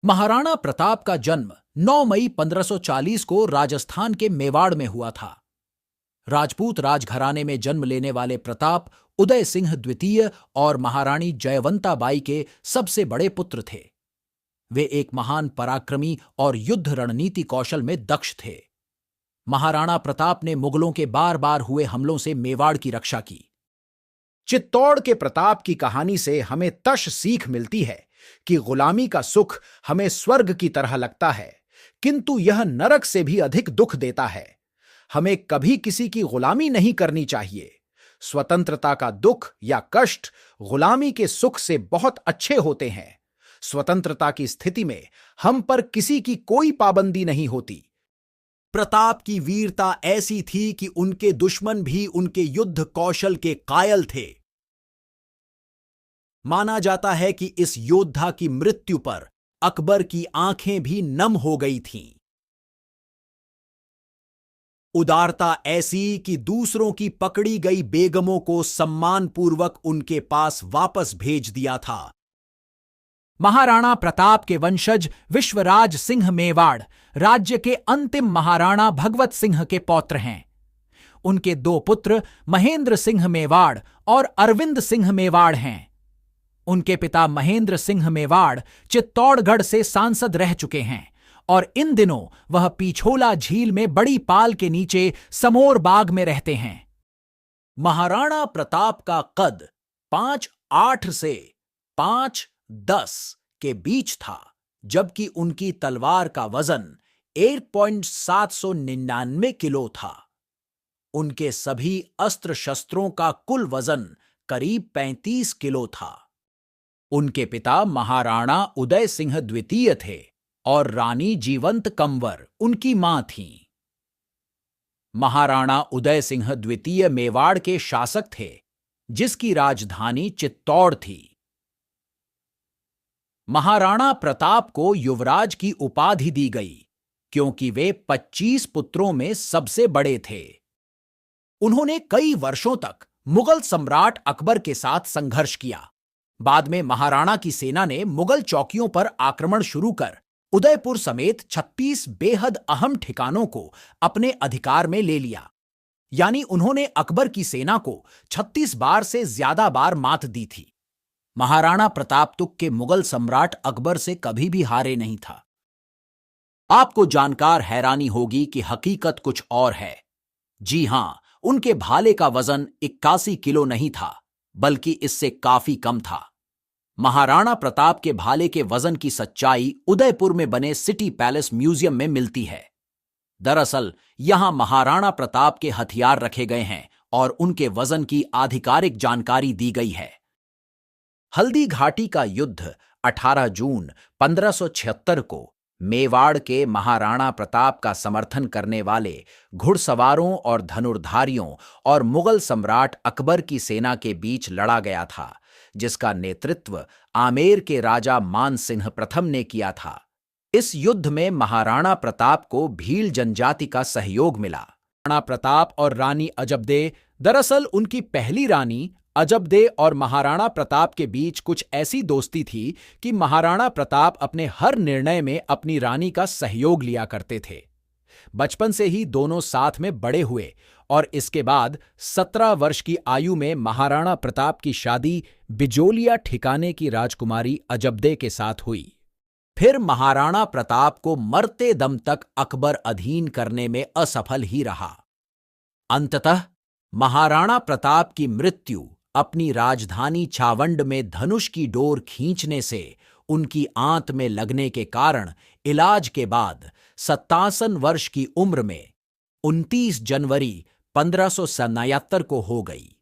महाराणा प्रताप का जन्म 9 मई 1540 को राजस्थान के मेवाड़ में हुआ था। राजपूत राजघराने में जन्म लेने वाले प्रताप उदय सिंह द्वितीय और महारानी जयवंता बाई के सबसे बड़े पुत्र थे। वे एक महान पराक्रमी और युद्ध रणनीति कौशल में दक्ष थे। महाराणा प्रताप ने मुगलों के बार बार हुए हमलों से मेवाड़ की रक्षा की। चित्तौड़ के प्रताप की कहानी से हमें तश सीख मिलती है कि गुलामी का सुख हमें स्वर्ग की तरह लगता है, किंतु यह नरक से भी अधिक दुख देता है। हमें कभी किसी की गुलामी नहीं करनी चाहिए। स्वतंत्रता का दुख या कष्ट गुलामी के सुख से बहुत अच्छे होते हैं। स्वतंत्रता की स्थिति में हम पर किसी की कोई पाबंदी नहीं होती। प्रताप की वीरता ऐसी थी कि उनके दुश्मन भी उनके युद्ध कौशल के कायल थे। माना जाता है कि इस योद्धा की मृत्यु पर अकबर की आंखें भी नम हो गई थीं। उदारता ऐसी कि दूसरों की पकड़ी गई बेगमों को सम्मानपूर्वक उनके पास वापस भेज दिया था। महाराणा प्रताप के वंशज विश्वराज सिंह मेवाड़ राज्य के अंतिम महाराणा भगवत सिंह के पौत्र हैं। उनके 2 पुत्र महेंद्र सिंह मेवाड़ और अरविंद सिंह मेवाड़ हैं। उनके पिता महेंद्र सिंह मेवाड़ चित्तौड़गढ़ से सांसद रह चुके हैं और इन दिनों वह पीछोला झील में बड़ी पाल के नीचे समोर बाग में रहते हैं। महाराणा प्रताप का कद 5'8" से 5'10" के बीच था, जबकि उनकी तलवार का वजन 1.799 किलो था। उनके सभी अस्त्र शस्त्रों का कुल वजन करीब 35 किलो था। उनके पिता महाराणा उदय सिंह द्वितीय थे और रानी जीवंत कंवर उनकी मां थीं। महाराणा उदय सिंह द्वितीय मेवाड़ के शासक थे, जिसकी राजधानी चित्तौड़ थी। महाराणा प्रताप को युवराज की उपाधि दी गई क्योंकि वे 25 पुत्रों में सबसे बड़े थे। उन्होंने कई वर्षों तक मुगल सम्राट अकबर के साथ संघर्ष किया। बाद में महाराणा की सेना ने मुगल चौकियों पर आक्रमण शुरू कर उदयपुर समेत 36 बेहद अहम ठिकानों को अपने अधिकार में ले लिया। यानी उन्होंने अकबर की सेना को 36 बार से ज्यादा बार मात दी थी। महाराणा प्रताप तुर्क के मुगल सम्राट अकबर से कभी भी हारे नहीं था। आपको जानकर हैरानी होगी कि हकीकत कुछ और है। जी हां, उनके भाले का वजन 81 किलो नहीं था, बल्कि इससे काफी कम था। महाराणा प्रताप के भाले के वजन की सच्चाई उदयपुर में बने सिटी पैलेस म्यूजियम में मिलती है। दरअसल यहां महाराणा प्रताप के हथियार रखे गए हैं और उनके वजन की आधिकारिक जानकारी दी गई है। हल्दी घाटी का युद्ध 18 जून 1576 को मेवाड़ के महाराणा प्रताप का समर्थन करने वाले घुड़सवारों और धनुर्धारियों और मुगल सम्राट अकबर की सेना के बीच लड़ा गया था, जिसका नेतृत्व आमेर के राजा मान सिंह प्रथम ने किया था। इस युद्ध में महाराणा प्रताप को भील जनजाति का सहयोग मिला। महाराणा प्रताप और रानी अजबदे, दरअसल उनकी पहली रानी अजबदे और महाराणा प्रताप के बीच कुछ ऐसी दोस्ती थी कि महाराणा प्रताप अपने हर निर्णय में अपनी रानी का सहयोग लिया करते थे। बचपन से ही दोनों साथ में बड़े हुए और इसके बाद 17 वर्ष की आयु में महाराणा प्रताप की शादी बिजोलिया ठिकाने की राजकुमारी अजबदे के साथ हुई। फिर महाराणा प्रताप को मरते दम तक अकबर अधीन करने में असफल ही रहा। अंततः महाराणा प्रताप की मृत्यु अपनी राजधानी छावंड में धनुष की डोर खींचने से उनकी आंत में लगने के कारण इलाज के बाद 57 वर्ष की उम्र में 29 जनवरी 1577 को हो गई।